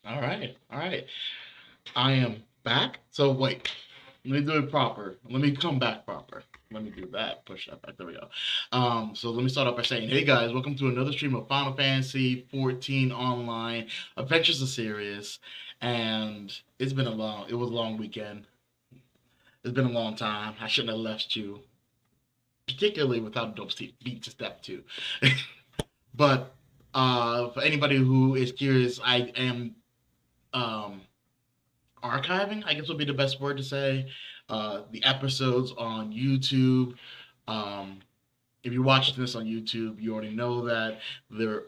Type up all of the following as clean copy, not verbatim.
All right, all right. I am back. So wait, let me do it proper. Let me come back proper. Let me do that. Push that back. There we go. So let me start off by saying, hey guys, welcome to another stream of Final Fantasy 14 Online Adventures of Sirius. And it was a long weekend. It's been a long time. I shouldn't have left you, particularly without a dope beat to step to. But for anybody who is curious, I am um, archiving, I guess would be the best word to say, the episodes on YouTube. Um, if you're watching this on YouTube, you already know that they're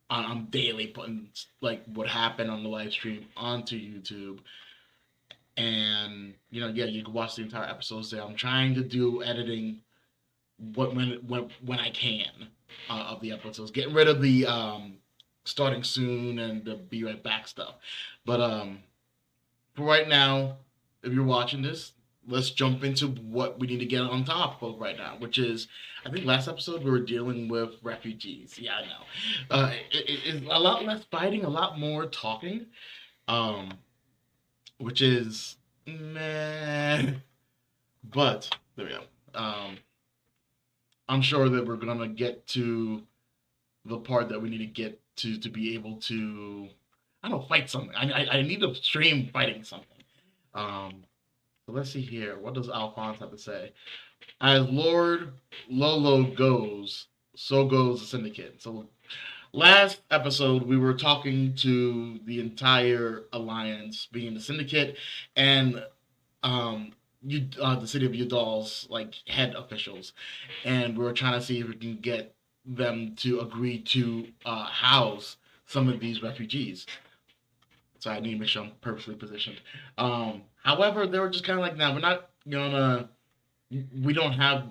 I'm daily putting like what happened on the live stream onto YouTube, and yeah, you can watch the entire episodes there. I'm trying to do editing when I can of the episodes, getting rid of the starting soon and the be right back stuff. But for right now, if you're watching this, let's jump into what we need to get on top of right now, which is, I think last episode we were dealing with refugees. Yeah, I know. It's a lot less fighting, a lot more talking, um, which is meh. But there we go. I'm sure that we're gonna get to the part that we need to get to be able to, I don't know, fight something. I need to stream fighting something. Um, so let's see here. What does Alphonse have to say? As Lord Lolo goes, so goes the Syndicate. So last episode we were talking to the entire alliance, being the Syndicate and the city of Udall's like head officials, and we were trying to see if we can get them to agree to house some of these refugees. So I need to make sure I'm purposely positioned. However, they were just kind of like, "Now we're not gonna. We don't have.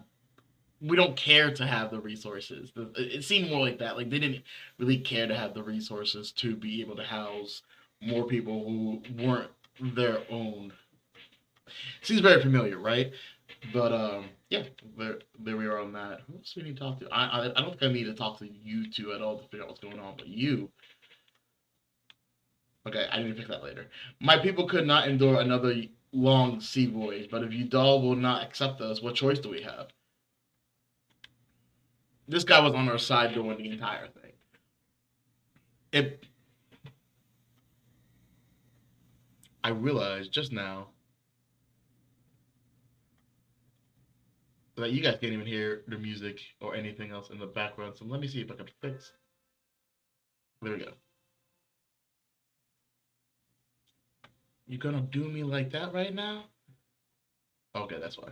We don't care to have the resources." It seemed more like that. Like they didn't really care to have the resources to be able to house more people who weren't their own. Seems very familiar, right? But yeah, there we are on that. Who else do we need to talk to? I don't think I need to talk to you two at all to figure out what's going on. But you, okay, I need to fix that later. My people could not endure another long sea voyage, but if Udall will not accept us, what choice do we have? This guy was on our side during the entire thing. It. I realized just now that you guys can't even hear the music or anything else in the background. So let me see if I can fix. There we go. You gonna do me like that right now? Okay, that's why.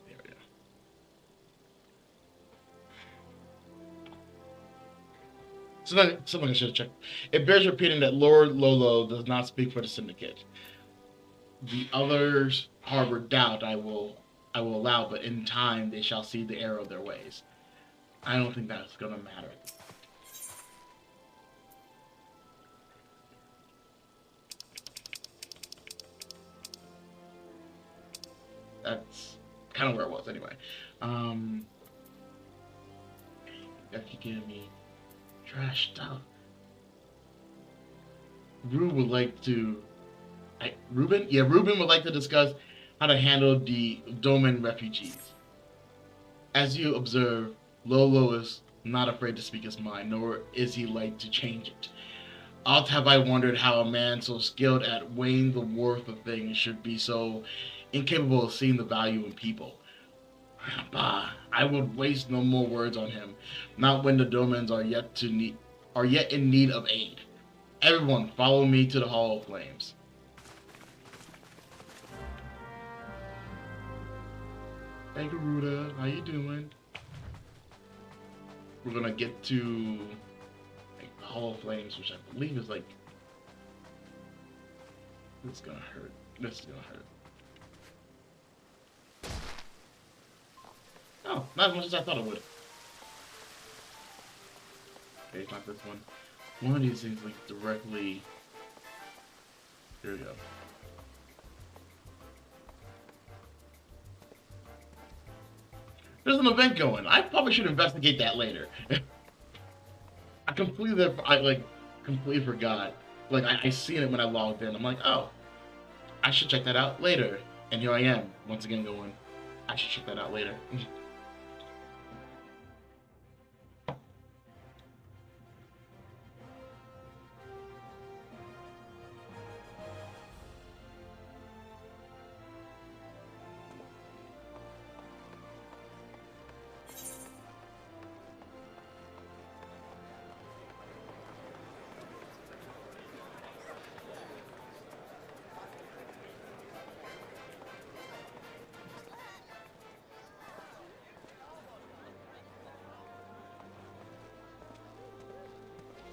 There we go. Something I should have checked. It bears repeating that Lord Lolo does not speak for the Syndicate. The others harbor doubt. I will allow, but in time they shall see the error of their ways. I don't think that's gonna matter. That's kind of where it was anyway. Um, that keep giving me trash stuff. Rube would like to. Ruben? Yeah, Ruben would like to discuss how to handle the Doman refugees. As you observe, Lolo is not afraid to speak his mind, nor is he like to change it. Oft have I wondered how a man so skilled at weighing the worth of things should be so incapable of seeing the value in people. Bah, I would waste no more words on him, not when the Domans are yet in need of aid. Everyone, follow me to the Hall of Flames. Hey Garuda, how you doing? We're gonna get to like, Hall of Flames, which I believe is like this is gonna hurt. This is gonna hurt. Oh, not as much as I thought it would. Okay, it's not this one. One of these things like directly. Here we go. There's an event going. I probably should investigate that later. I completely forgot. Like I seen it when I logged in. I'm like, oh, I should check that out later. And here I am once again going, I should check that out later.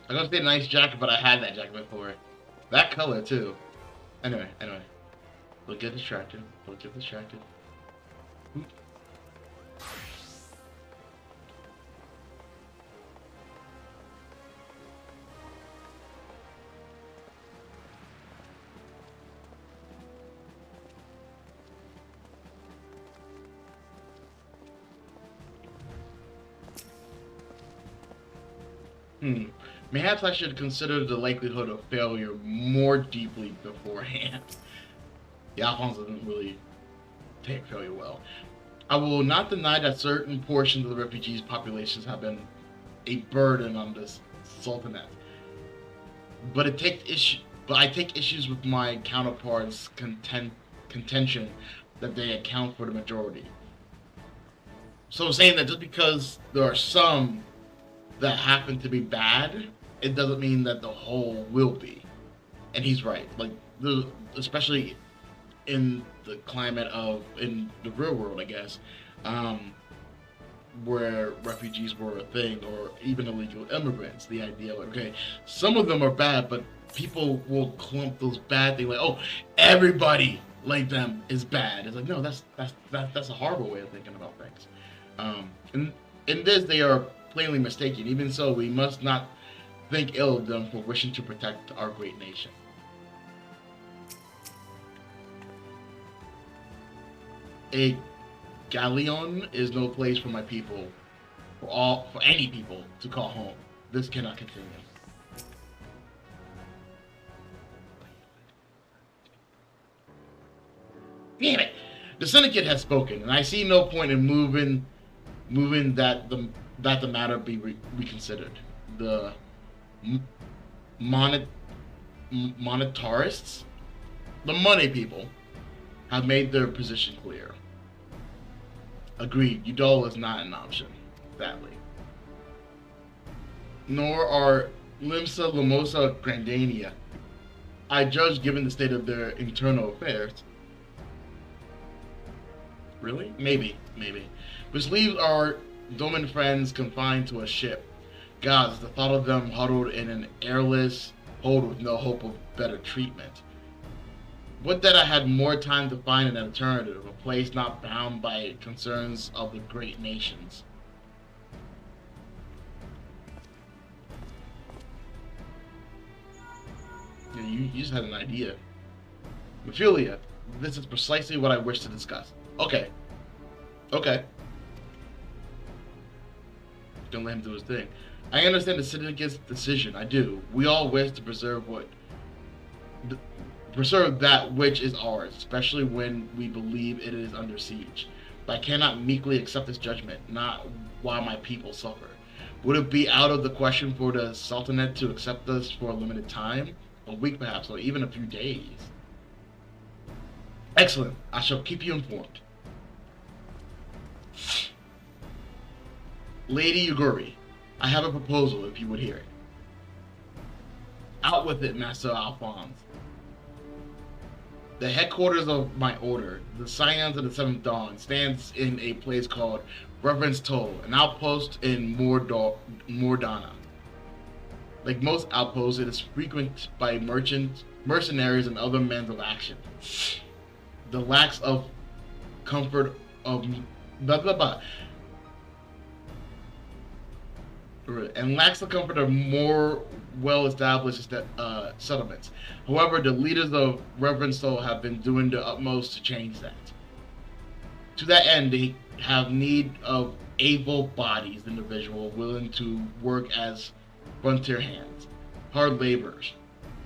I was gonna say nice jacket, but I had that jacket before. That color too. Anyway. Don't get distracted. Don't get distracted. Perhaps I should consider the likelihood of failure more deeply beforehand. The Alphonse doesn't really take failure well. I will not deny that certain portions of the refugees' populations have been a burden on this sultanate. But I take issues with my counterparts' contention that they account for the majority. So I'm saying that just because there are some that happen to be bad, it doesn't mean that the whole will be. And he's right. Like, especially in the climate in the real world, I guess, where refugees were a thing, or even illegal immigrants. The idea, like, okay, some of them are bad, but people will clump those bad things like, oh, everybody like them is bad. It's like, no, that's a horrible way of thinking about things. In this, they are plainly mistaken. Even so, we must not think ill of them for wishing to protect our great nation. A galleon is no place for my people, for any people to call home. This cannot continue. Damn it! The Syndicate has spoken, and I see no point in moving that the matter be reconsidered. The monetarists, the money people, have made their position clear. Agreed, Udall is not an option, sadly. Nor are Limsa, Lamosa, Grandania. I judge given the state of their internal affairs. Really? Maybe. Which leaves our Doman friends confined to a ship. Gods, the thought of them huddled in an airless hold with no hope of better treatment. Would that I had more time to find an alternative, a place not bound by concerns of the great nations. Yeah, you just had an idea. Ophelia, this is precisely what I wish to discuss. Okay. Don't let him do his thing. I understand the Syndicate's decision. I do. We all wish to preserve that which is ours, especially when we believe it is under siege. But I cannot meekly accept this judgment, not while my people suffer. Would it be out of the question for the Sultanate to accept us for a limited time? A week perhaps, or even a few days? Excellent. I shall keep you informed. Lady Yuguri, I have a proposal if you would hear it. Out with it, Master Alphonse. The headquarters of my order, the Scions of the Seventh Dawn, stands in a place called Reverence Toll, an outpost in Mordana. Like most outposts, it is frequented by mercenaries, and other men of action. The lacks of comfort of and lacks the comfort of more well-established settlements. However, the leaders of Reverend Soul have been doing their utmost to change that. To that end, they have need of able-bodied individuals willing to work as frontier hands, hard laborers,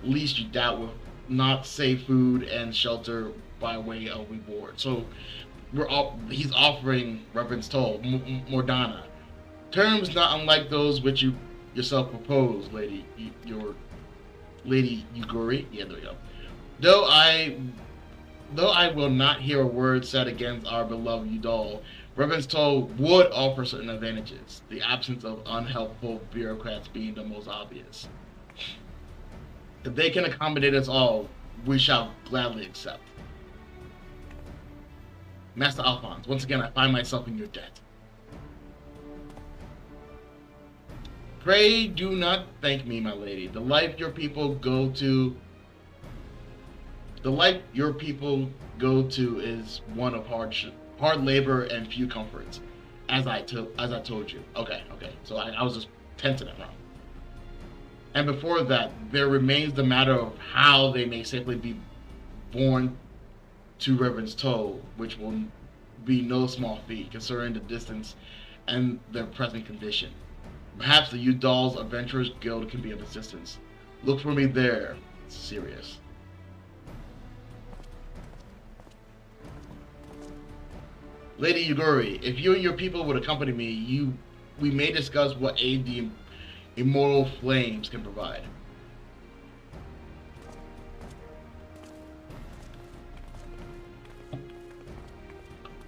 least you doubt will not save food and shelter by way of reward. So he's offering Reverend's Toll, Mordana, terms not unlike those which you yourself propose, Lady Yuguri. Yeah, there we go. Though I will not hear a word said against our beloved Udall, Reverend's Toll would offer certain advantages, the absence of unhelpful bureaucrats being the most obvious. If they can accommodate us all, we shall gladly accept. Master Alphonse, once again I find myself in your debt. Pray do not thank me, my lady. The life your people go to is one of hard labor and few comforts, as I told you. Okay. So I was just tensing it wrong. And before that, there remains the matter of how they may safely be borne to Reverend's Toll, which will be no small feat, considering the distance and their present condition. Perhaps the Udall's Adventurers Guild can be of assistance. Look for me there, Sirius. Lady Yuguri, if you and your people would accompany me, we may discuss what aid the immortal flames can provide.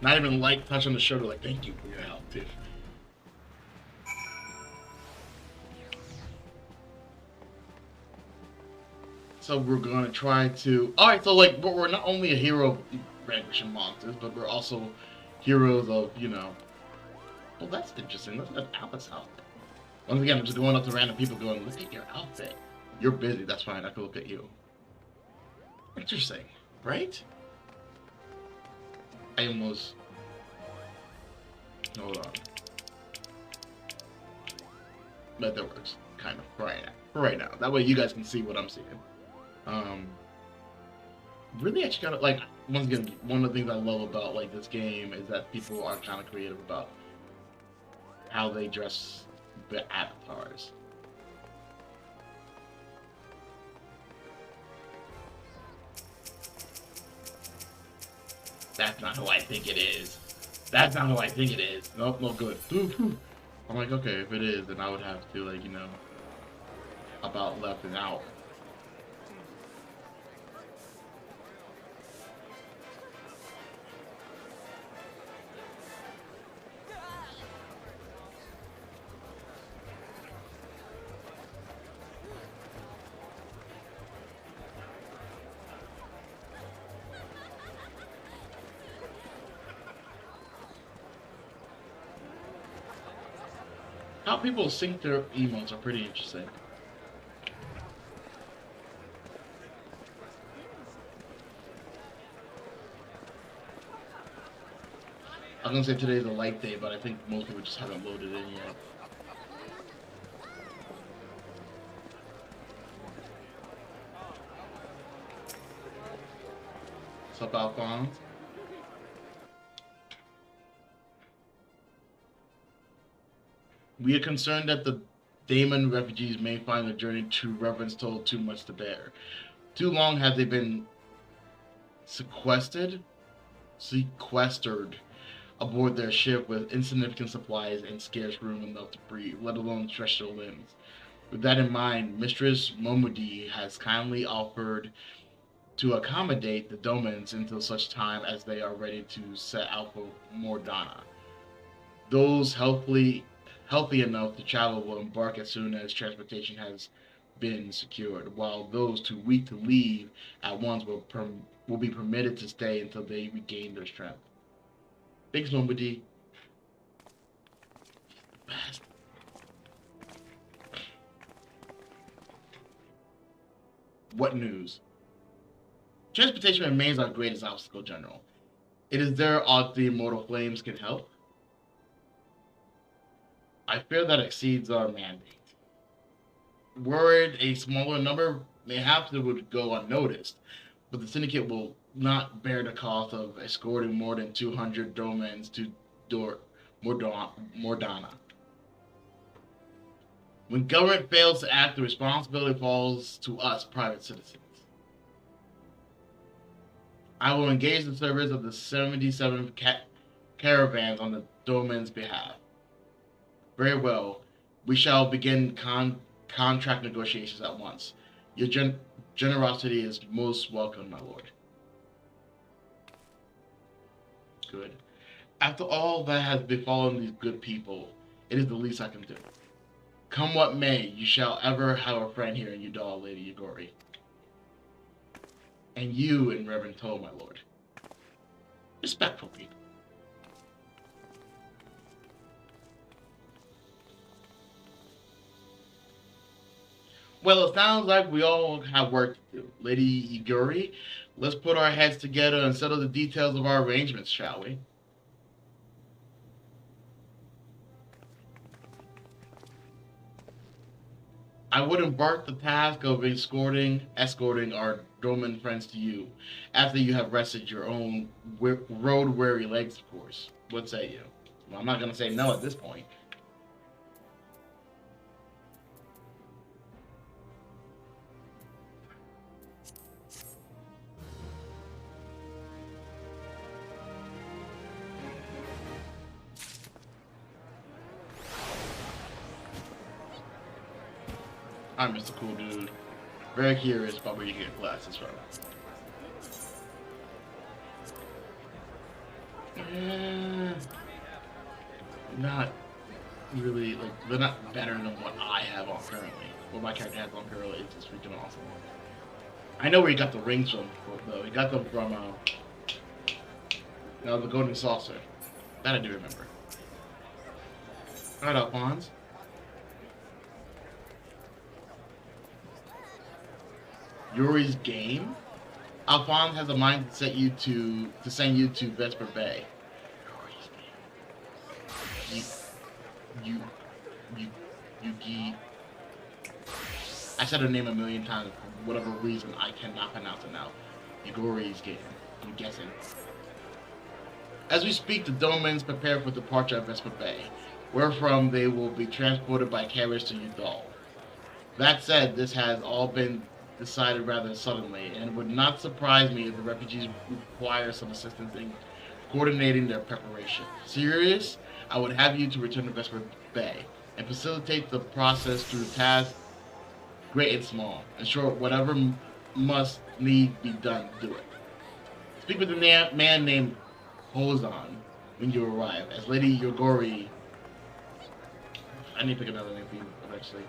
Not even touch on the shoulder, thank you for your help, Tiff. So we're gonna try to. Alright, so we're not only a hero of vanquishing monsters, but we're also heroes of, well, that's interesting. Look at Alice's outfit. Once again, I'm just going up to random people going, look at your outfit. You're busy, that's fine, I can look at you. Interesting, right? I almost... Hold on. But that works, kind of, for right now. That way you guys can see what I'm seeing. Really, actually kind of, once again, one of the things I love about, this game is that people are kind of creative about how they dress the avatars. That's not who I think it is. That's not who I think it is. Nope, no good. I'm like, okay, if it is, then I would have to, about left and out. How people sync their emotes are pretty interesting. I was gonna say today's a light day, but I think most people just haven't loaded in yet. What's up, Alphonse? We are concerned that the Doman refugees may find the journey to Reverend's Toll too much to bear. Too long have they been sequestered aboard their ship with insignificant supplies and scarce room enough to breathe, let alone stretch their limbs. With that in mind, Mistress Momudi has kindly offered to accommodate the Domans until such time as they are ready to set out for Mordana. Those healthy enough to travel will embark as soon as transportation has been secured, while those too weak to leave at once will be permitted to stay until they regain their strength. Thanks, Momudi. Best. What news? Transportation remains our greatest obstacle, General. It is there the immortal flames can help. I fear that exceeds our mandate. Worried a smaller number may have to go unnoticed, but the Syndicate will not bear the cost of escorting more than 200 Domans to Mordana. When government fails to act, the responsibility falls to us, private citizens. I will engage the service of the 77 caravans on the Doman's behalf. Very well. We shall begin contract negotiations at once. Your generosity is most welcome, my lord. Good. After all that has befallen these good people, it is the least I can do. Come what may, you shall ever have a friend here in Ul'dah, Lady Yagori. And you in Reverend Toll, my lord. Respectful people. Well, it sounds like we all have work to do. Lady Yagori, let's put our heads together and settle the details of our arrangements, shall we? I would embark the task of escorting our Doman friends to you, after you have rested your own road-weary legs, of course. What say you? Well, I'm not going to say no at this point. I'm Mr. Cool Dude. Very curious about where you get glasses from. Not really, like, they're not better than what I have on currently. What my character has on currently is just freaking awesome. I know where he got the rings from, though. He got them from, the Golden Saucer. That I do remember. Alright, Alphonse. Yuri's game? Alphonse has a mind to send you to Vesper Bay. Yuri's game. Yugi. I said her name a million times for whatever reason I cannot pronounce it now. Yuri's game. I'm guessing. As we speak, the Domans prepare for departure at Vesper Bay, wherefrom they will be transported by carriage to Ul'dah. That said, this has all been decided rather suddenly, and it would not surprise me if the refugees require some assistance in coordinating their preparation. Sirius, I would have you to return to Vesper Bay and facilitate the process through tasks great and small. In short, whatever must need be done, do it. Speak with a man named Hozan when you arrive. As Lady Yagori, I need to pick another name for you eventually.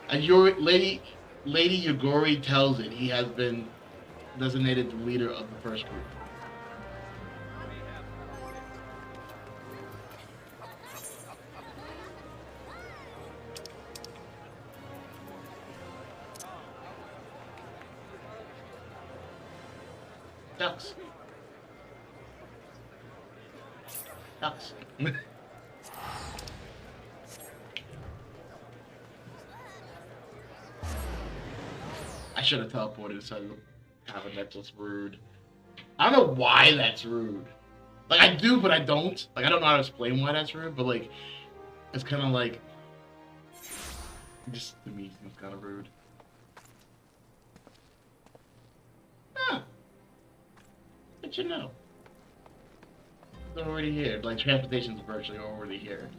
As your Lady Yagori tells it, he has been designated the leader of the first group. Ducks. Ducks. I should have teleported instead of having that. Just rude. I don't know why that's rude. Like, I do, but I don't. Like, I don't know how to explain why that's rude, but, like, it's kind of like, just to me, it's kind of rude. Huh. But you know. They're already here. Like, transportation's virtually already here.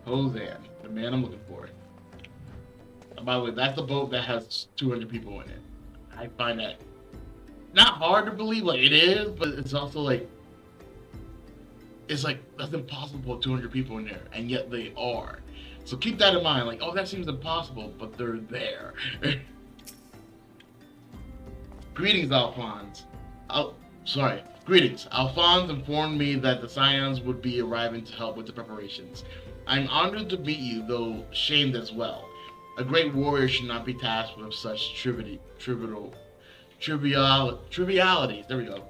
Hozan, the man I'm looking for. And by the way, that's the boat that has 200 people in it. I find that not hard to believe. Like, it is, but it's also like, it's like, that's impossible to put 200 people in there, and yet they are. So keep that in mind. Like, oh, that seems impossible, but they're there. Greetings, Alphonse. Greetings. Alphonse informed me that the Scions would be arriving to help with the preparations. I'm honored to meet you, though shamed as well. A great warrior should not be tasked with such trivialities. There we go.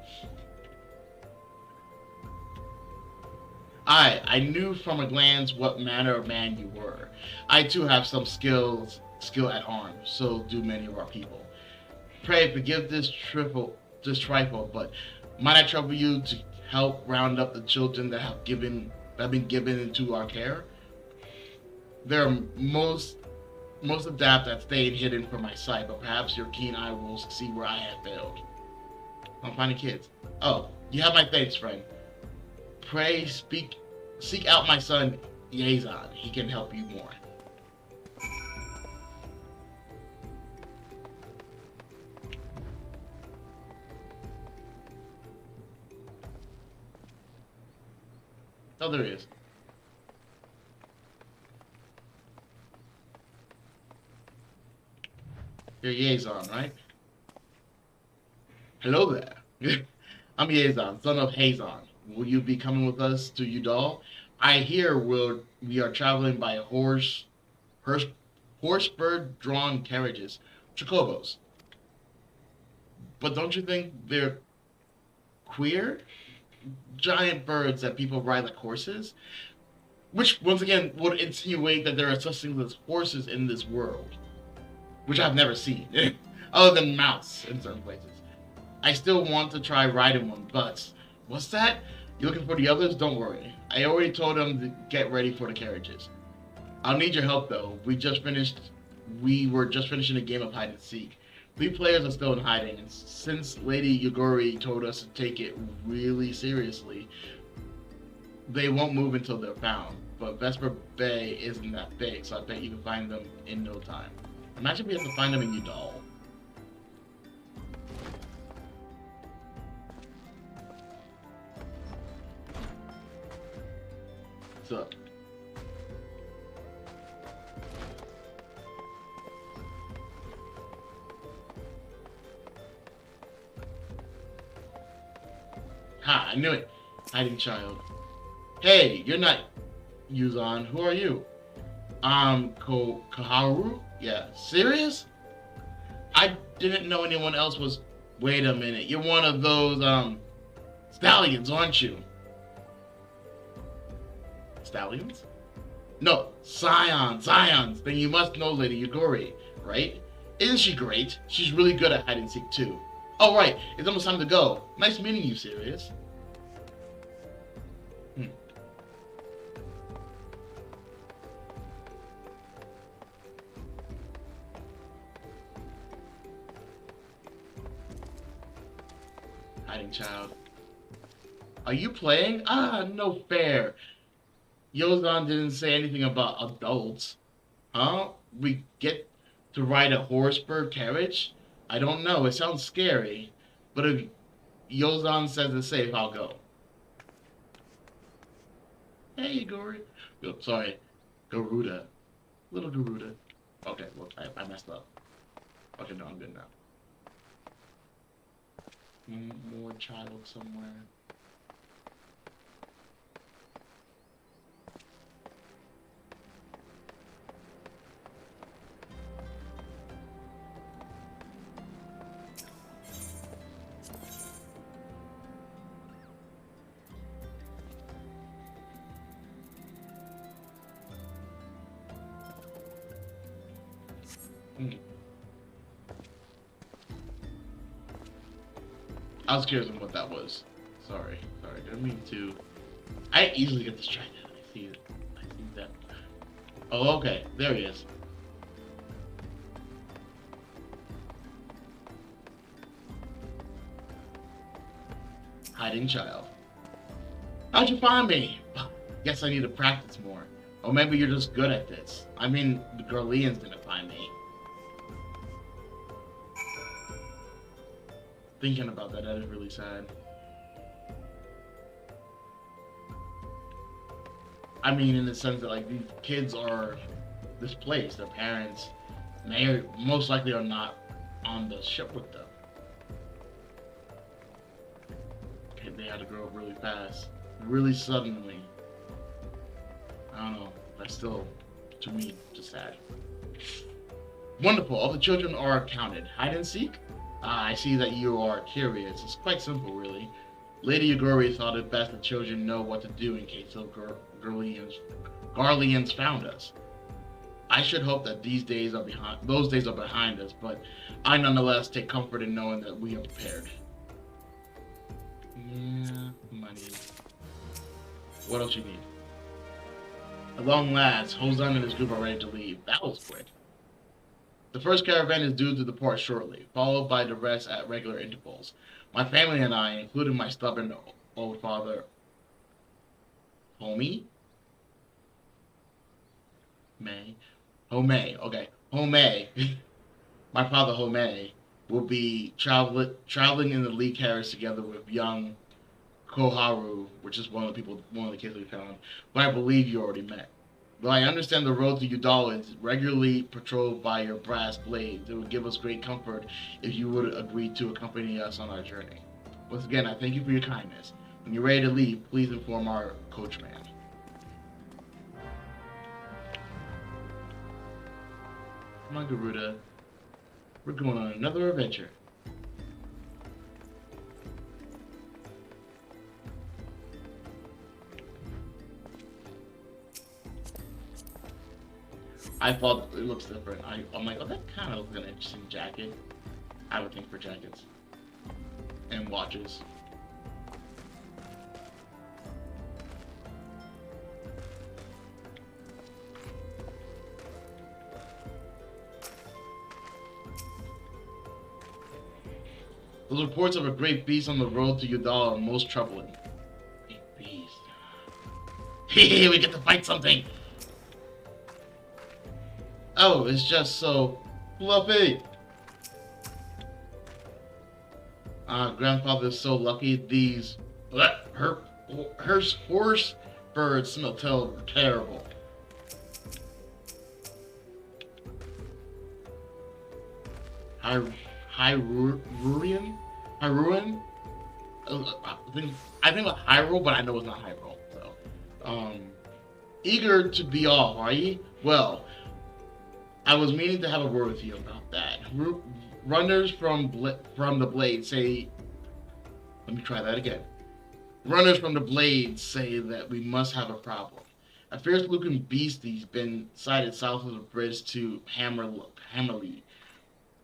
I knew from a glance what manner of man you were. I too have some skill at arms, so do many of our people. Pray forgive this just trifle, but might I trouble you to help round up the children that have been given into our care? They're most adept at staying hidden from my sight, but perhaps your keen eye will see where I have failed. I'm finding kids. Oh, you have my thanks, friend. Pray seek out my son Yazan. He can help you more. Oh, there he is. You're Yazan, right? Hello there. I'm Yazan, son of Hazan. Will you be coming with us to Udal? I hear we are traveling by horse-bird-drawn carriages, chocobos. But don't you think they're queer? Giant birds that people ride like horses? Which, once again, would insinuate that there are such things as horses in this world. Which I've never seen. Other than mouse in certain places. I still want to try riding one, but... What's that? You looking for the others? Don't worry. I already told them to get ready for the carriages. I'll need your help, though. We were just finishing a game of hide and seek. 3 players are still in hiding, and since Lady Yagori told us to take it really seriously, they won't move until they're found. But Vesper Bay isn't that big, so I bet you can find them in no time. Imagine we have to find them in Udal. What's up? Ha, I knew it. Hiding child. Hey, you're not Yuzan. Who are you? Kaharu? Yeah. Sirius? I didn't know anyone else was... Wait a minute. You're one of those, stallions, aren't you? Stallions? No, Scions. Then you must know Lady Yagori, right? Isn't she great? She's really good at hide and seek, too. Oh, right. It's almost time to go. Nice meeting you, Sirius. Hiding child. Are you playing? Ah, no fair. Yozan didn't say anything about adults. Huh? We get to ride a horse-bird carriage? I don't know. It sounds scary. But if Yozan says it's safe, I'll go. Hey, Gory. Oh, sorry. Garuda. Little Garuda. Okay, well, I messed up. Okay, no, I'm good now. More child somewhere. I was curious on what that was. Sorry. Didn't mean to. I easily get distracted. I see that. Oh, okay. There he is. Hiding child. How'd you find me? Guess I need to practice more. Or maybe you're just good at this. I mean, the Garleans didn't find me. Thinking about that is really sad. I mean, in the sense that, like, these kids are displaced. Their parents, they most likely are not on the ship with them. And they had to grow up really fast. Really suddenly. I don't know. That's still, to me, just sad. Wonderful. All the children are counted. Hide and seek? I see that you are curious. It's quite simple, really. Lady Yagori thought it best that children know what to do in case of Garleans found us. I should hope that those days are behind us, but I nonetheless take comfort in knowing that we are prepared. Yeah, money. What else you need? At long last, Hozan and his group are ready to leave. That was quick. The first caravan is due to depart shortly, followed by the rest at regular intervals. My family and I, including my stubborn old father, Homie? May? Home, okay. Home, my father Home, will be traveling in the Lee carriage together with young Koharu, which is one of the kids we found, but I believe you already met. Though I understand the road to Udall is regularly patrolled by your brass blades, it would give us great comfort if you would agree to accompany us on our journey. Once again, I thank you for your kindness. When you're ready to leave, please inform our coachman. Come on, Garuda. We're going on another adventure. I thought it looks different. I'm like, oh, that kind of looks like an interesting jacket. I would think for jackets. And watches. Those reports of a great beast on the road to Udall are most troubling. Great beast. Hehe, we get to fight something! Oh, it's just so fluffy. Grandfather's so lucky. These her horse birds smell terrible. Hyrule? I think about Hyrule, but I know it's not Hyrule. So, eager to be off, are you? Well, I was meaning to have a word with you about that. Runners from the Blade say... Let me try that again. Runners from the Blade say that we must have a problem. A fierce-looking beastie's been sighted south of the bridge to Hammerley.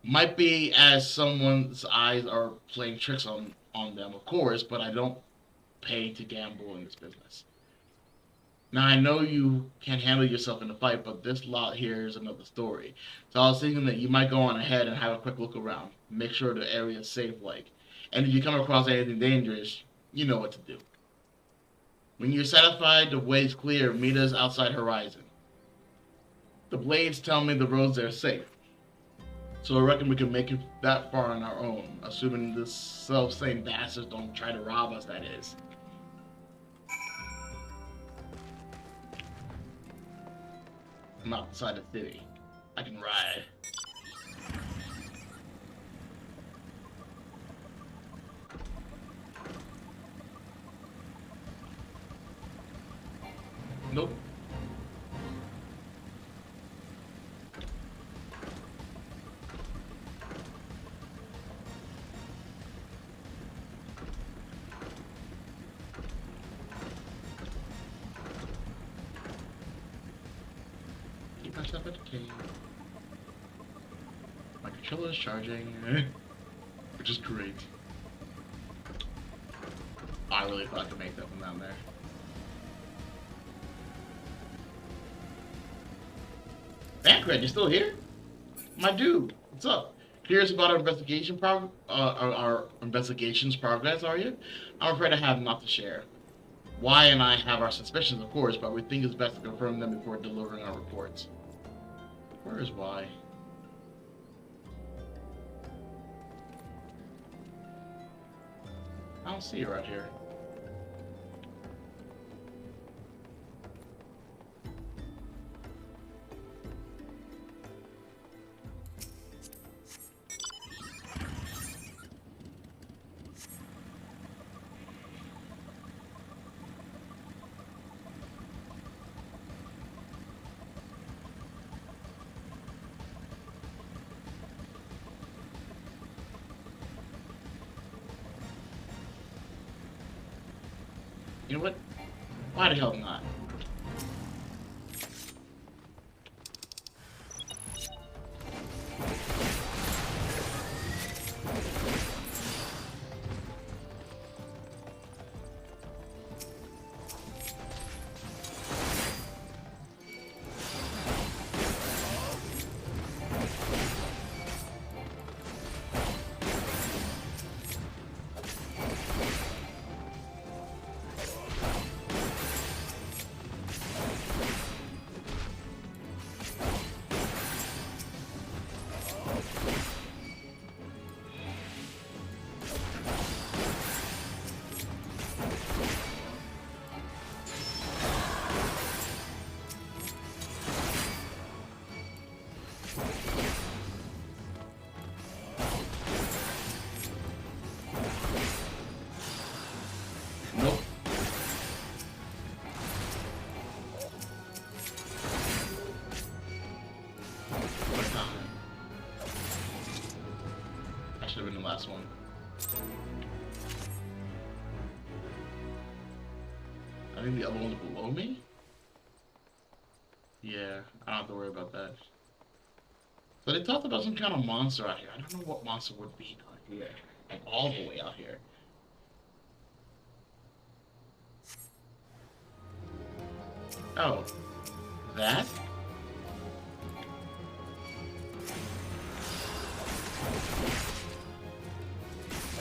Might be as someone's eyes are playing tricks on them, of course, but I don't pay to gamble in this business. Now, I know you can handle yourself in a fight, but this lot here is another story. So I was thinking that you might go on ahead and have a quick look around. Make sure the area is safe, And if you come across anything dangerous, you know what to do. When you're satisfied the way's clear, meet us outside Horizon. The Blades tell me the roads there are safe. So I reckon we can make it that far on our own, assuming the self-same bastards don't try to rob us, that is. I'm outside the city. I can ride. Nope. Myself at the cave. My controller is charging, which is great. I really thought I could make that from down there. Bankred, you still here? My dude, what's up? Curious about our investigation's progress, are you? I'm afraid I have not to share. Y and I have our suspicions, of course, but we think it's best to confirm them before delivering our reports. Where is Y? I don't see her out here. You know what? Why the hell not? I think the other one's below me? Yeah, I don't have to worry about that. So they talked about some kind of monster out here. I don't know what monster would be out here. Like all the way out here. Oh. That?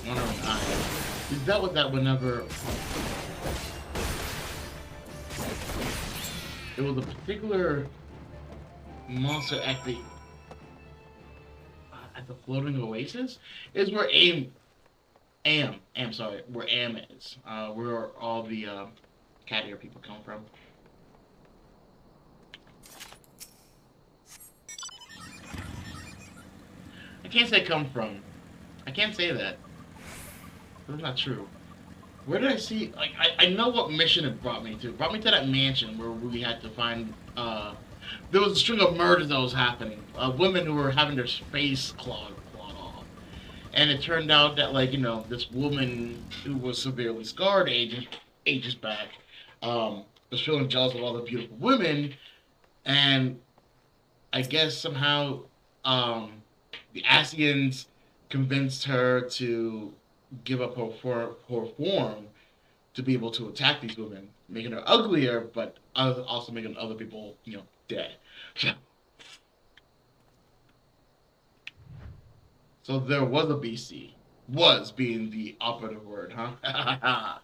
Wandering Eye. We dealt with that whenever it was a particular monster at the floating oasis. Is where where Am is. Where all the cat ear people come from. I can't say come from. I can't say that. That's not true. Where did I see? Like, I know what mission it brought me to. It brought me to that mansion where we had to find. There was a string of murders that was happening. Women who were having their face clawed off, and it turned out that, like, you know, this woman who was severely scarred ages back, was feeling jealous of all the beautiful women, and I guess somehow the Ascians convinced her to give up her form to be able to attack these women, making her uglier, but also making other people, you know, dead. So there was a BC. Was being the operative word, huh?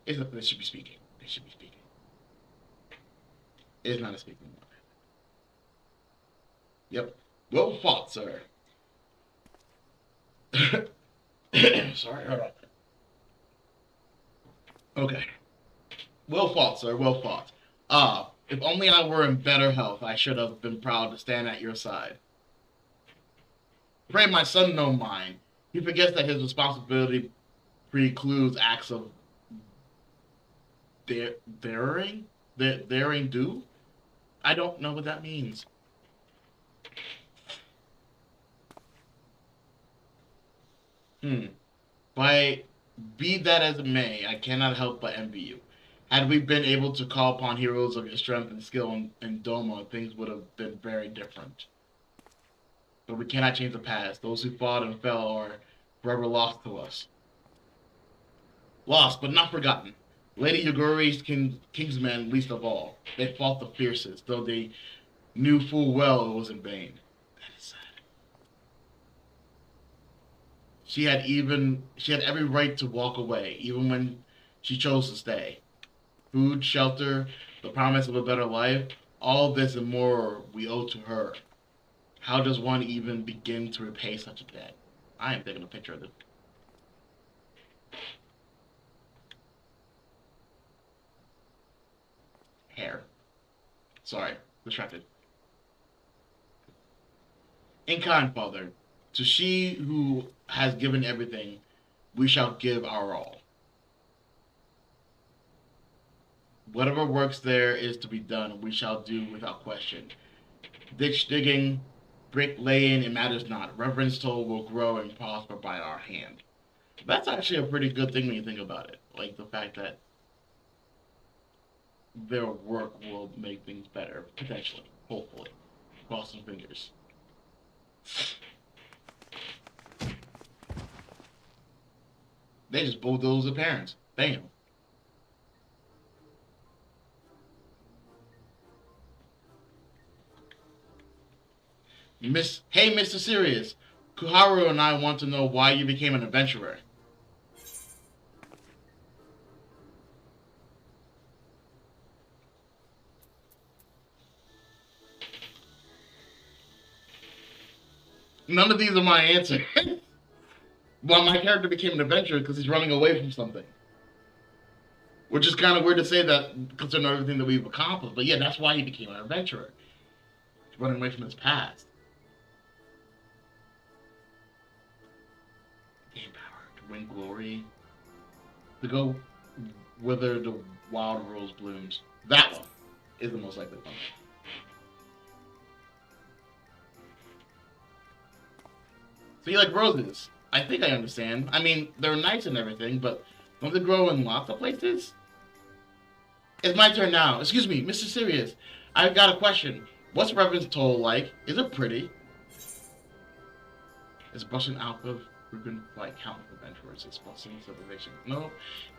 They should be speaking. They should be speaking. It's not a speaking word. Yep. Well fought, sir. Sorry, hold on. Okay. Well fought, sir. Well fought. If only I were in better health, I should have been proud to stand at your side. Pray my son no mind. He forgets that his responsibility precludes acts of daring do. I don't know what that means. By be that as it may, I cannot help but envy you. Had we been able to call upon heroes of your strength and skill in Doman, things would have been very different. But we cannot change the past. Those who fought and fell are forever lost to us. Lost, but not forgotten. Lady Yaguri's kingsmen least of all. They fought the fiercest, though they knew full well it was in vain. That is sad. She had every right to walk away, even when she chose to stay. Food, shelter, the promise of a better life, all this and more we owe to her. How does one even begin to repay such a debt? I am taking a picture of it. Hair. Sorry, distracted. In kind, Father, to she who has given everything, we shall give our all. Whatever works there is to be done, we shall do without question. Ditch digging, brick laying, it matters not. Reverence toll will grow and prosper by our hand. That's actually a pretty good thing when you think about it. Like the fact that their work will make things better, potentially, hopefully. Cross some fingers. They just bulldoze the parents. Bam. Hey, Mr. Sirius. Kuharu and I want to know why you became an adventurer. None of these are my answer. Well, my character became an adventurer because he's running away from something. Which is kind of weird to say that considering everything that we've accomplished. But yeah, that's why he became an adventurer. He's running away from his past. Gain power to win glory. To go whither the wild rose blooms. That one is the most likely one. So you like roses? I think I understand. I mean, they're nice and everything, but don't they grow in lots of places? It's my turn now. Excuse me, Mr. Sirius. I've got a question. What's Reverend's Toll like? Is it pretty? It's bustling out of frequent like countless adventurers. It's bustling civilization. No,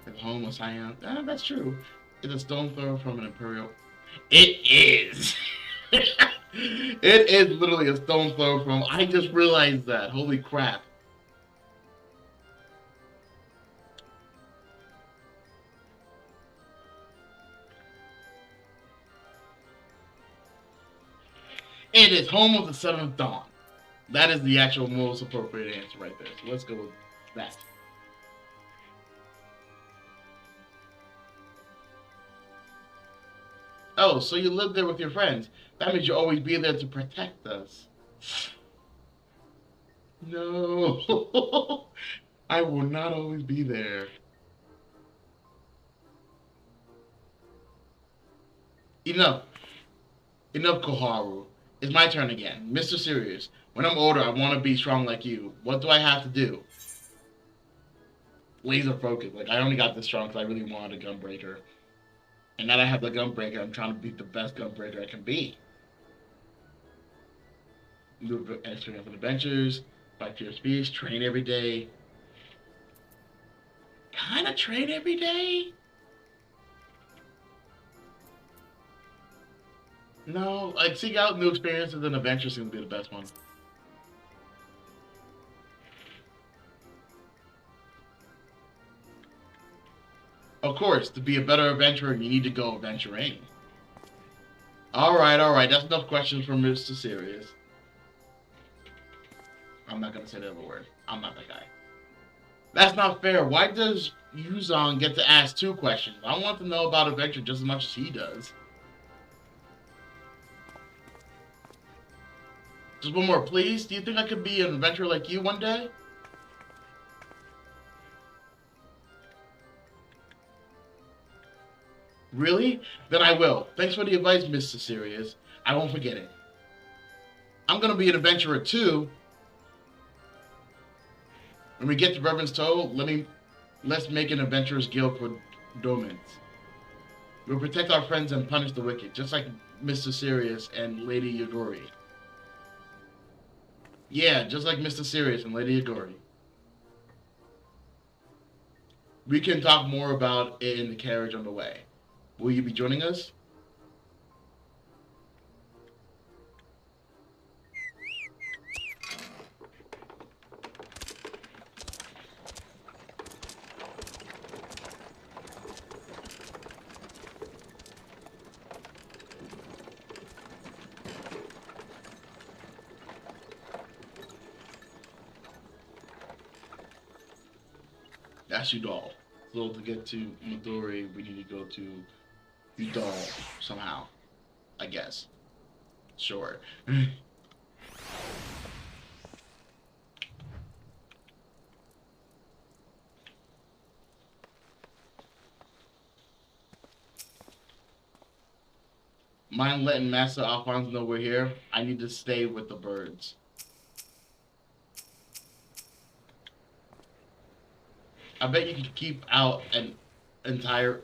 it's home of Scions. That's true. It's a stone throw from an imperial. It is. It is literally a stone throw from. I just realized that. Holy crap. It is home of the Seventh Dawn. That is the actual most appropriate answer right there. So let's go with that. Oh, so you live there with your friends. That means you'll always be there to protect us. No. I will not always be there. Enough. Enough, Koharu. It's my turn again. Mr. Sirius, when I'm older, I want to be strong like you. What do I have to do? Laser focus. Like, I only got this strong because I really wanted a gunbreaker. And now that I have the gunbreaker, I'm trying to be the best gunbreaker I can be. Do experience adventures, fight for your speech, train every day. Kind of train every day? No, like seek out new experiences and adventures seems to be the best one. Of course, to be a better adventurer, you need to go adventuring. Alright, that's enough questions from Mr. Sirius. I'm not gonna say the other word. I'm not that guy. That's not fair. Why does Yuzong get to ask 2 questions? I want to know about adventure just as much as he does. Just one more, please. Do you think I could be an adventurer like you one day? Really? Then I will. Thanks for the advice, Mr. Sirius. I won't forget it. I'm gonna be an adventurer too. When we get to Reverend's Toe, let's make an adventurers guild for Doman. We'll protect our friends and punish the wicked, just like Mr. Sirius and Lady Yagori. Yeah, just like Mr. Sirius and Lady Yagori. We can talk more about it in the carriage on the way. Will you be joining us? That's Udall. So to get to Midori, we need to go to Udall somehow. I guess. Sure. Mind letting Master Alphonse know we're here? I need to stay with the birds. I bet you could keep out an entire...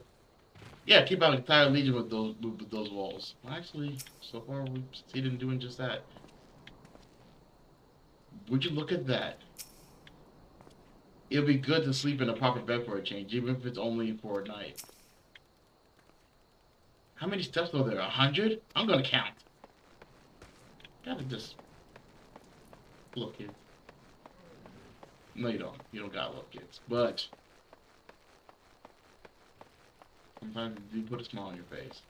Yeah, keep out an entire legion with those walls. Well, actually, so far we've succeeded in doing just that. Would you look at that? It'll be good to sleep in a proper bed for a change, even if it's only for a night. How many steps are there? 100? I'm gonna count. Gotta just... Look, kid. No, you don't. You don't got little kids. But... sometimes you put a smile on your face.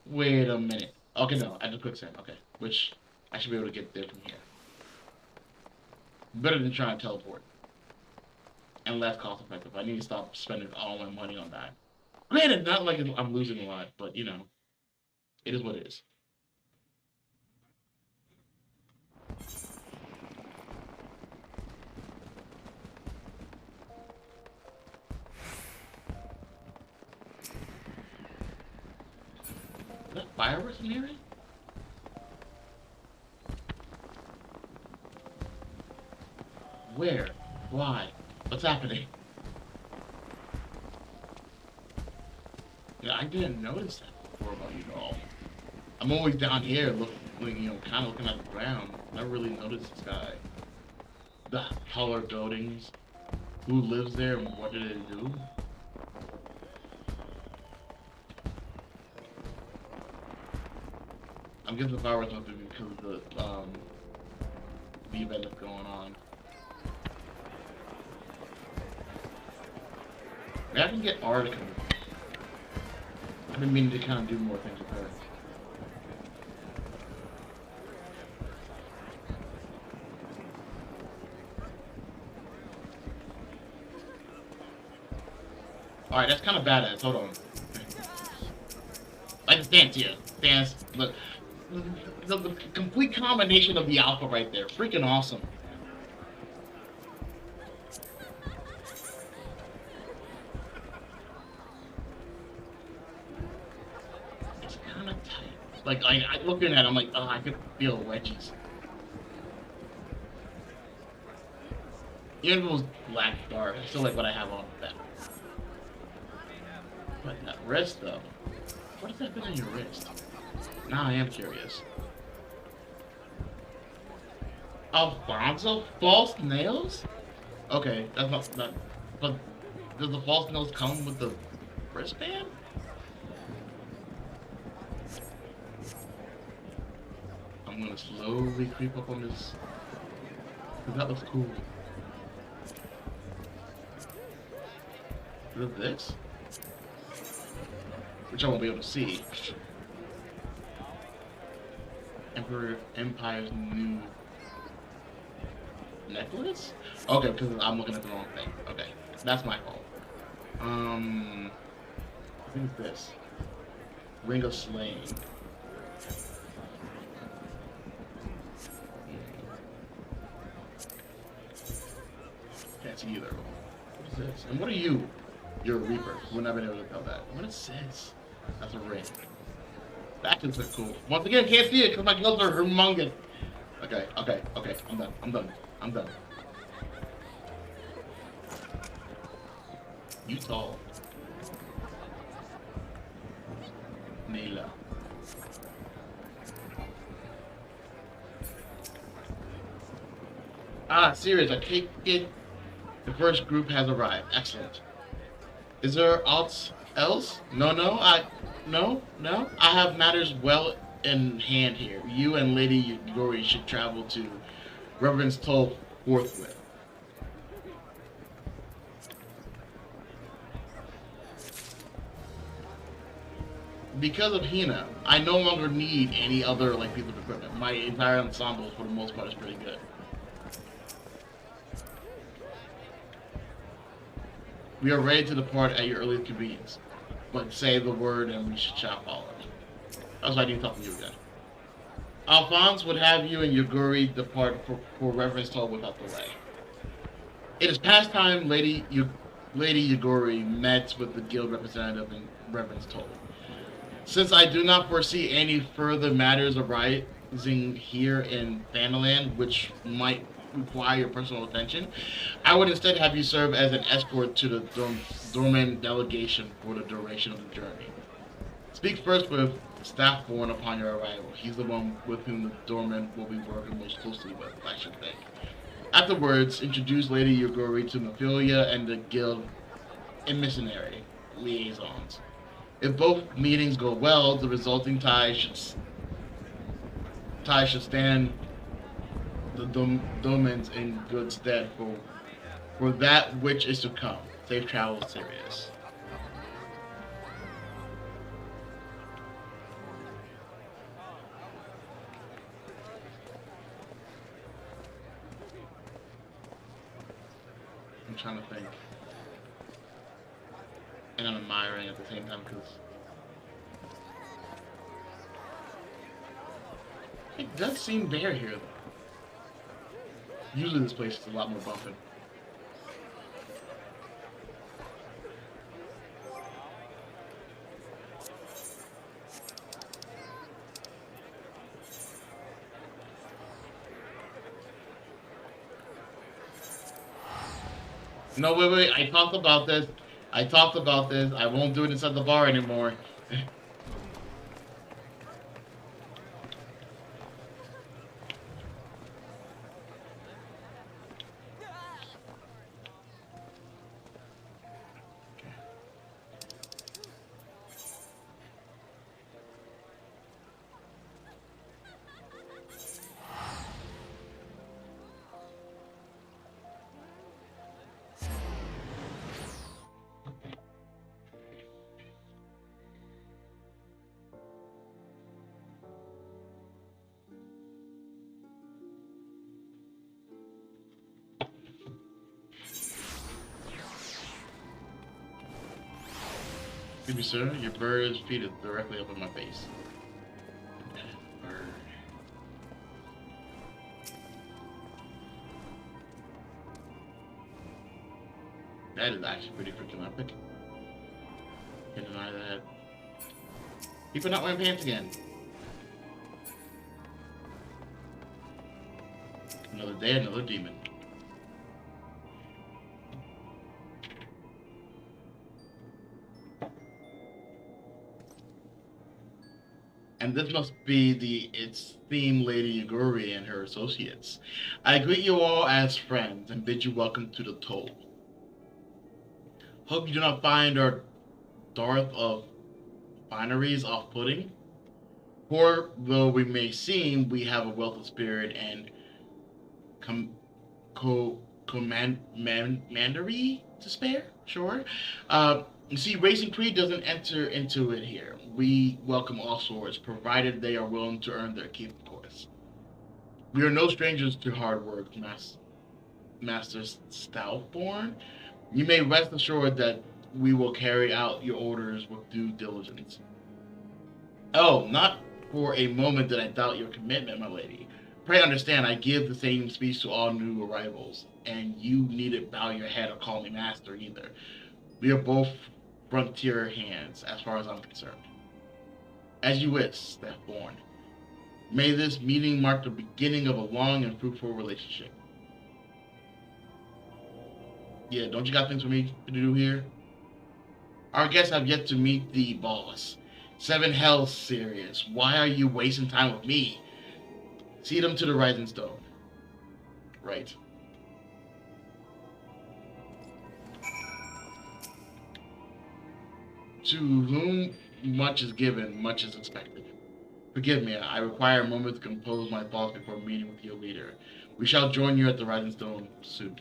Wait a minute. Okay, no. I did quicksand. Okay. Which I should be able to get there from here. Better than trying to teleport. And less cost effective. I need to stop spending all my money on that. Granted, not like I'm losing a lot, but you know, it is what it is. fireworks in here? Where? Why? What's happening? Yeah, I didn't notice that before about you all. I'm always down here looking, you know, kind of looking at the ground. Never really noticed this guy. The taller buildings. Who lives there and what did it do? I'm guessing the fireworks not doing because of the event that's going on. Maybe I can get Arctic. I've been meaning to kind of do more things with her. Alright, that's kind of badass. Hold on. Like the dance here. Dance. Look. The complete combination of the alpha right there. Freaking awesome. It's kind of tight. Like, I looking at it, I'm like, oh, I could feel wedgies. Even if it was black dark, I still like what I have on with that. But that wrist, though. What is that thing on your wrist? Now I am curious. Alfonso? False nails? Okay, that's not that. But does the false nails come with the wristband? I'm gonna slowly creep up on this. Cause that looks cool. Is it this? Which I won't be able to see. Emperor Empire's new necklace? Okay, because I'm looking at the wrong thing. Okay, that's my fault. I think it's this. Ring of Slaying. Can't see either. What is this? And what are you? You're a Reaper. We're not been able to tell that. What is this? That's a ring. That can look cool. Once again, can't see it because my gloves are humongous. Okay. I'm done. You tall. Nila. Sirius, I take it the first group has arrived. Excellent. Is there aught else? No. I have matters well in hand here. You and Lady Yugori should travel to Reverend's Toll forthwith. Because of Hina, I no longer need any other piece of equipment. My entire ensemble, for the most part, is pretty good. We are ready to depart at your earliest convenience, but say the word and we shall follow. That's why I didn't talk to you again. Alphonse would have you and Yuguri depart for Reverend's Toll without delay. It is past time Lady Yuguri met with the guild representative in Reverend's Toll. Since I do not foresee any further matters arising here in Thanaland which might require your personal attention, I would instead have you serve as an escort to the Doman delegation for the duration of the journey. Speak first with Staffborn upon your arrival. He's the one with whom the Doman will be working most closely with, I should think. Afterwards, introduce Lady Yuguri to Mephilia and the guild emissary liaisons. If both meetings go well, the resulting tie should stand the Domans in good stead for that which is to come. Safe travels, Sirius. I'm trying to think. And I'm admiring at the same time because it does seem bare here though. Usually this place is a lot more bumping. No, wait. I talked about this. I talked about this. I won't do it inside the bar anymore. Excuse me, sir. Your bird is feeded directly up in my face. Bird. That is actually pretty freaking epic. Can't deny that. People not wearing pants again. Another day, another demon. And this must be its theme Lady Yaguri and her associates. I greet you all as friends and bid you welcome to the Toll. Hope you do not find our dearth of fineries off-putting. Poor though we may seem, we have a wealth of spirit and commandery to spare. Sure. You see, Racing Creed doesn't enter into it here. We welcome all sorts, provided they are willing to earn their keep, of course. We are no strangers to hard work, Master Stoutborn. You may rest assured that we will carry out your orders with due diligence. Oh, not for a moment did I doubt your commitment, my lady. Pray understand, I give the same speech to all new arrivals, and you needn't bow your head or call me master either. We are both frontier hands, as far as I'm concerned. As you wish, Stoutborn. May this meeting mark the beginning of a long and fruitful relationship. Yeah, don't you got things for me to do here? Our guests have yet to meet the boss. Seven Hells, Sirius. Why are you wasting time with me? See them to the Rising Stone. Right. To whom much is given, much is expected. Forgive me, I require a moment to compose my thoughts before meeting with your leader. We shall join you at the Rising Stone soon.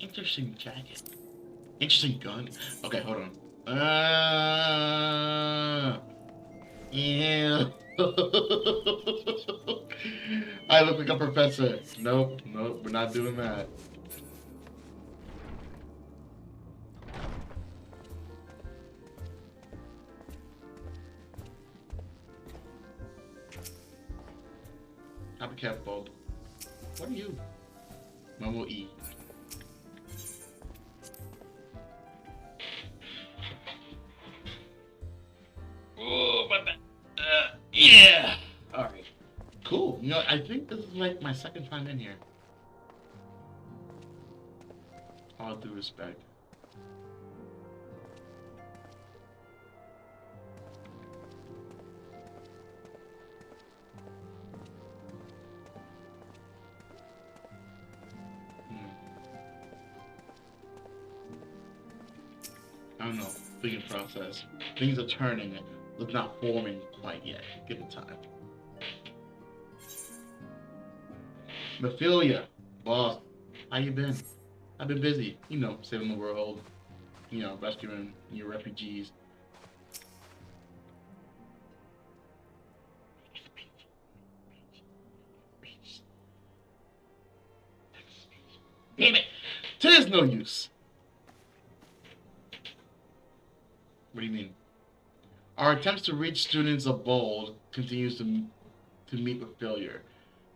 Interesting jacket. Interesting gun. Okay, hold on. Yeah. I look like a professor. Nope, we're not doing that. Copycat bulb. What are you? Momo E. Oh, my back. Yeah. All right. Cool. You know, I think this is like my second time in here. All due respect. I don't know. Thinking process. Things are turning. It's not forming quite yet. Give it time. Mephilia, boss, how you been? I've been busy. You know, saving the world. You know, rescuing your refugees. Damn it! Tis no use. What do you mean? Our attempts to reach students of Bold continues to meet with failure.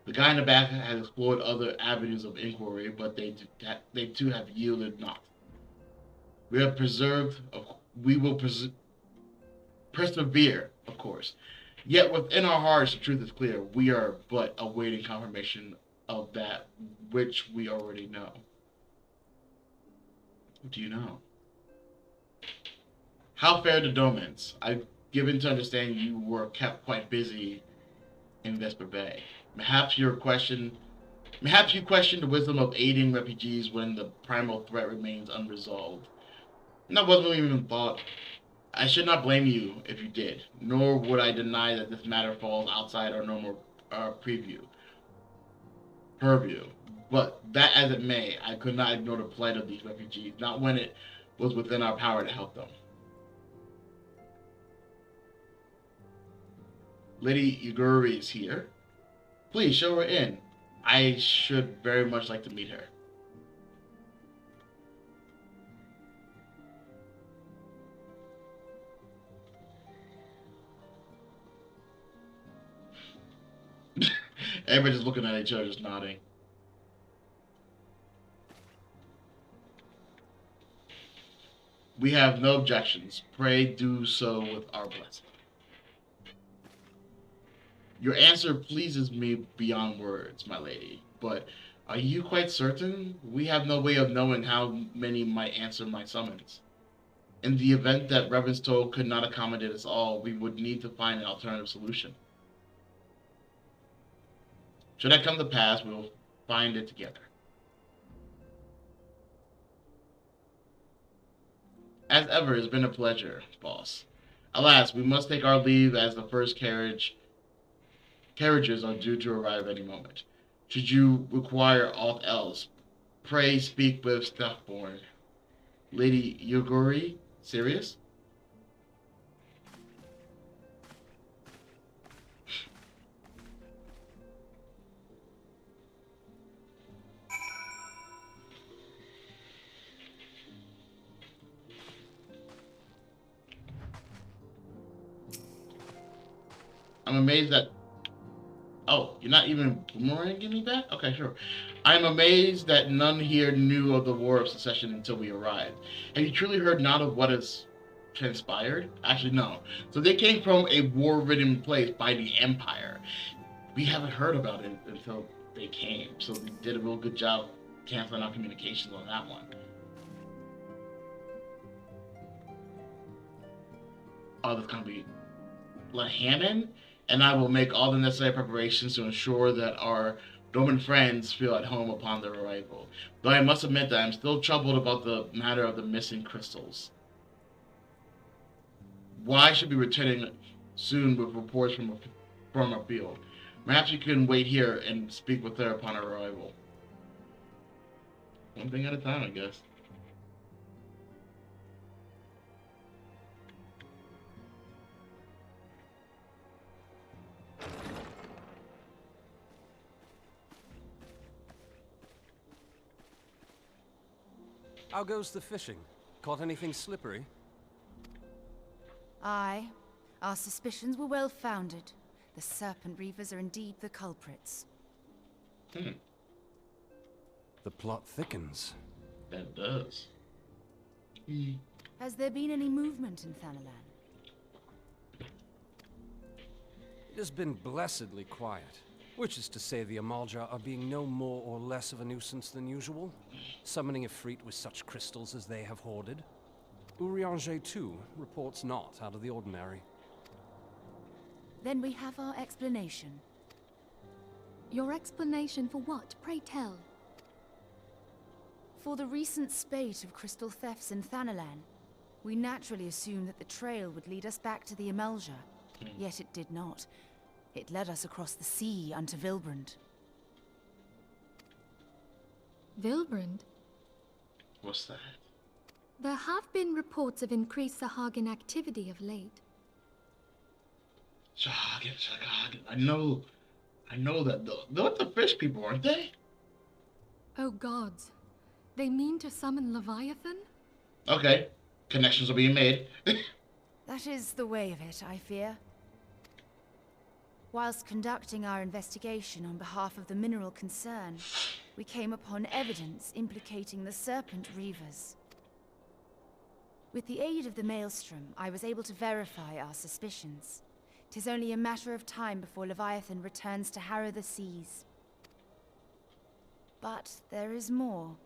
The guy in the back has explored other avenues of inquiry, but they too have yielded not. We have preserved. We will persevere, of course. Yet within our hearts, the truth is clear. We are but awaiting confirmation of that which we already know. What do you know? How fare the Domans? I've given to understand you were kept quite busy in Vesper Bay. Perhaps you question the wisdom of aiding refugees when the primal threat remains unresolved. And that wasn't even thought. I should not blame you if you did, nor would I deny that this matter falls outside our normal purview. But that as it may, I could not ignore the plight of these refugees, not when it was within our power to help them. Lady Yuguri is here. Please show her in. I should very much like to meet her. Everybody's just looking at each other, just nodding. We have no objections. Pray do so with our blessing. Your answer pleases me beyond words, my lady. But are you quite certain? We have no way of knowing how many might answer my summons. In the event that Reverend's Toll could not accommodate us all, we would need to find an alternative solution. Should that come to pass, we'll find it together. As ever, it's been a pleasure, boss. Alas, we must take our leave as the first carriages are due to arrive any moment. Should you require aught else, pray speak with Stuffborn. Lady Yuguri, Sirius? I'm amazed that... Oh, you're not even boomeranging me back? Okay, sure. I'm amazed that none here knew of the War of Secession until we arrived. Have you truly heard not of what has transpired? Actually, no. So they came from a war-ridden place by the Empire. We haven't heard about it until they came. So we did a real good job canceling our communications on that one. Oh, that's gonna be Lahannon? And I will make all the necessary preparations to ensure that our Doman friends feel at home upon their arrival. Though I must admit that I'm still troubled about the matter of the missing crystals. Why should be returning soon with reports from our field? Perhaps you can wait here and speak with her upon her arrival. One thing at a time, I guess. How goes the fishing? Caught anything slippery? Aye. Our suspicions were well founded. The Serpent Reavers are indeed the culprits. Hmm. The plot thickens. That does. Has there been any movement in Thanalan? It has been blessedly quiet. Which is to say the Ul'dah are being no more or less of a nuisance than usual, summoning Ifrit with such crystals as they have hoarded. Urianger, too, reports not out of the ordinary. Then we have our explanation. Your explanation for what, pray tell? For the recent spate of crystal thefts in Thanalan, we naturally assumed that the trail would lead us back to the Ul'dah. Yet it did not. It led us across the sea unto Vilbrand. Vilbrand? What's that? There have been reports of increased Sahagin activity of late. Sahagin. I know that. They're the fish people, aren't they? Oh gods. They mean to summon Leviathan? Okay. Connections are being made. That is the way of it, I fear. Whilst conducting our investigation on behalf of the mineral concern, we came upon evidence implicating the Serpent Reavers. With the aid of the Maelstrom, I was able to verify our suspicions. 'Tis only a matter of time before Leviathan returns to harrow the seas. But there is more.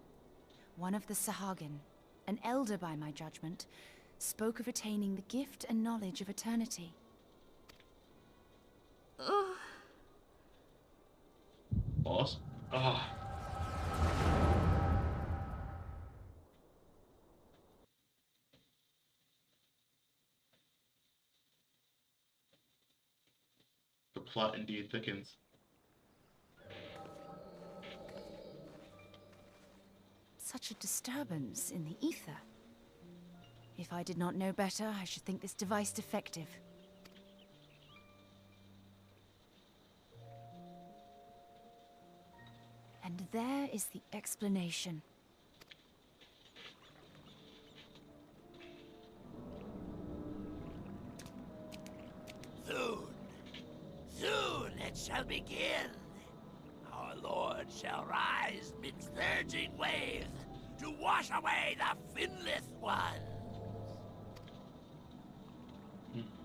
One of the Sahagin, an elder by my judgment, spoke of attaining the gift and knowledge of eternity. Boss? Ah. The plot indeed thickens. Such a disturbance in the ether. If I did not know better, I should think this device defective. And there is the explanation. Soon it shall begin. Our Lord shall rise midst surging waves to wash away the finless ones.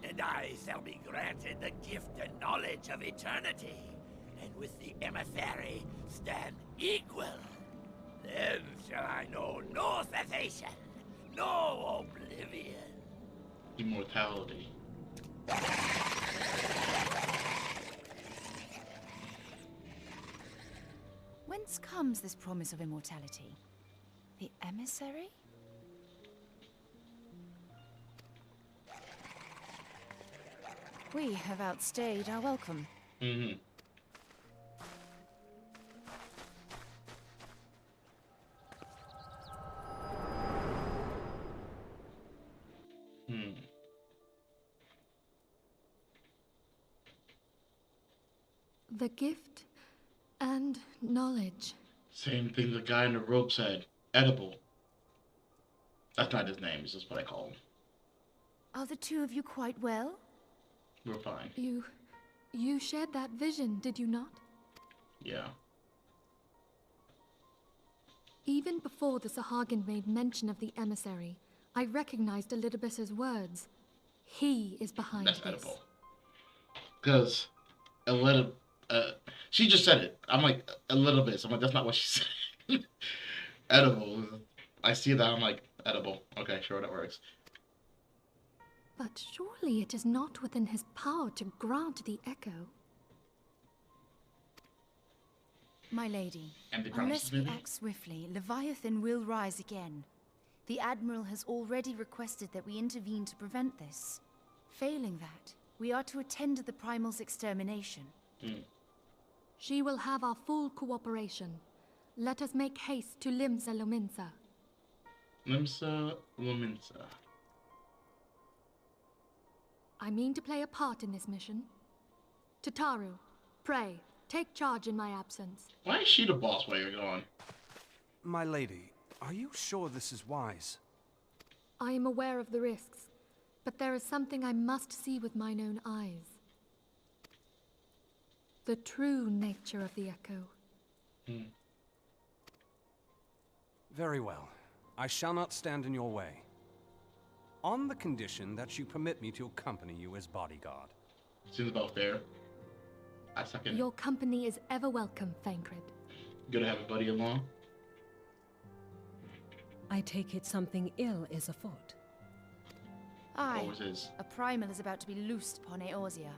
And I shall be granted the gift and knowledge of eternity, and with the emissary stand equal. Then shall I know no cessation, no oblivion. Immortality. Whence comes this promise of immortality? The emissary? We have outstayed our welcome. Mm-hmm. The gift and knowledge. Same thing the guy in the rope said. Edible. That's not his name, it's just what I call him. Are the two of you quite well? We're fine. You shared that vision, did you not? Yeah. Even before the Sahagin made mention of the emissary, I recognized Elidibus's words. He is behind That's this. edible. Because she just said it. I'm like, a little bit. So I'm like, that's not what she said. Edible. I see that. I'm like, edible. Okay, sure, that works. But surely it is not within his power to grant the echo. My lady, And the unless promises, we maybe? act swiftly, Leviathan will rise again. The Admiral has already requested that we intervene to prevent this. Failing that, we are to attend to the Primal's extermination. She will have our full cooperation. Let us make haste to Limsa Lominsa. Limsa Lominsa. I mean to play a part in this mission. Tataru, pray, take charge in my absence. Why is she the boss while you're gone? My lady, are you sure this is wise? I am aware of the risks, but there is something I must see with mine own eyes. The true nature of the echo. Very well. I shall not stand in your way. On the condition that you permit me to accompany you as bodyguard. Seems about fair. I second. Your company is ever welcome, Thancred. Good to have a buddy along. I take it something ill is afoot. Aye, What was his? a Primal is about to be loosed upon Eorzea.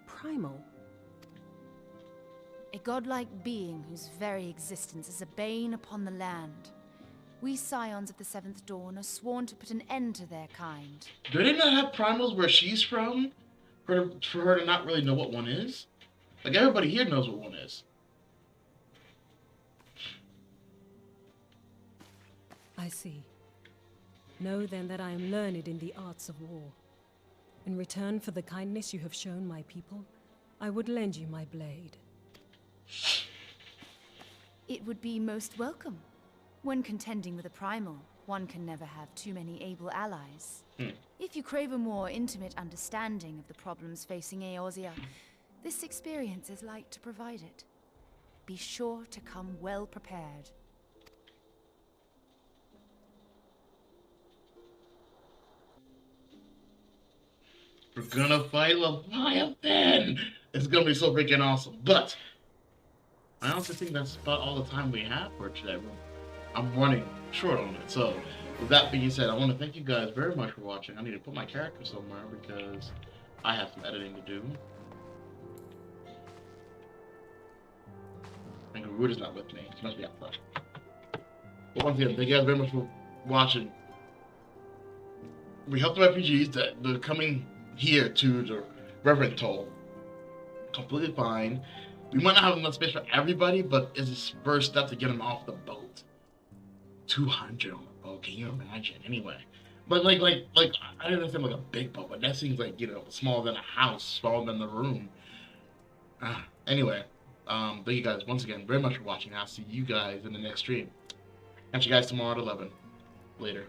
Primal? A godlike being whose very existence is a bane upon the land. We Scions of the Seventh Dawn are sworn to put an end to their kind. Do they not have primals where she's from? For her to not really know what one is? Like, everybody here knows what one is. I see. Know then that I am learned in the arts of war. In return for the kindness you have shown my people, I would lend you my blade. It would be most welcome. When contending with a Primal, one can never have too many able allies. If you crave a more intimate understanding of the problems facing Eorzea, this experience is like to provide it. Be sure to come well prepared. We're gonna fight Leviathan. It's gonna be so freaking awesome. But I also think that's about all the time we have for today. I'm running short on it. So with that being said, I want to thank you guys very much for watching. I need to put my character somewhere because I have some editing to do. And Garud is not with me. He must be out front. But once again, thank you guys very much for watching. We help the refugees that they're coming here to the Reverend Toll. Completely fine. We might not have enough space for everybody, but it's his first step to get them off the boat. 200 on the boat, can you imagine? Anyway. But like I didn't understand like a big boat, but that seems like, you know, smaller than a house, smaller than the room. Anyway. Thank you guys once again very much for watching. I'll see you guys in the next stream. Catch you guys tomorrow at 11. Later.